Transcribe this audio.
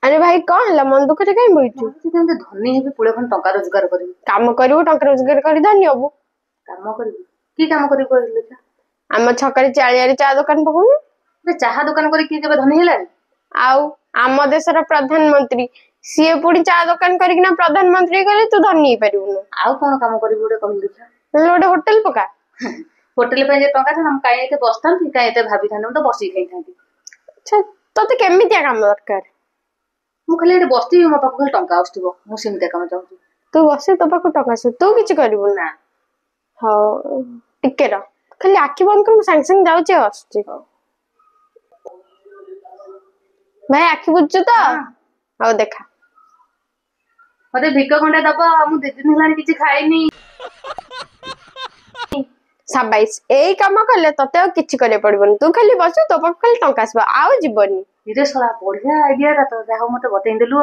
अरे भाई कौन है मन दुख कहीं बैठू धनी हेबी पुळे खन टंका रोजगार करी काम करू टंका रोजगार कर धनी हबू काम करी की काम करी कहले आम छकरे चालिया चा दुकान पकाऊ चाहा दुकान करी की केबे धनी हेला आउ आम देशर प्रधानमंत्री सी पुणी चा दुकान करना प्रधानमंत्री गले तू धनी पारू आउ कौन काम करी गोटे कहली गोटे होटेल पका होटेल पे जे टंका था कहीं एते बसथांती कहीं एते भाबी थाने तो बसी खाई थांती अच्छा तोते केमितिया काम दरकार मु खाली एते बसती मो पाखु खाली टंका आउथिबो मु सेमिते काम चाहूची तू बसे तो पाखु टंका से तू किछ करिवु ना हां टिके र खाली आखि बंद कर संग संग जाउची आछी भाई आखि बुझछु तो हां देखा मते भिक खंडे दबा मु दे दिन हलानी किछ खाइनी साबाइस एई काम करले तते किछ करे पड़बन तू खाली बसु तो पाखु खाली टंका आसबो आउ जीवनी इरे सला बढ़िया आइडिया ता तो जाहो मते बतेई देलु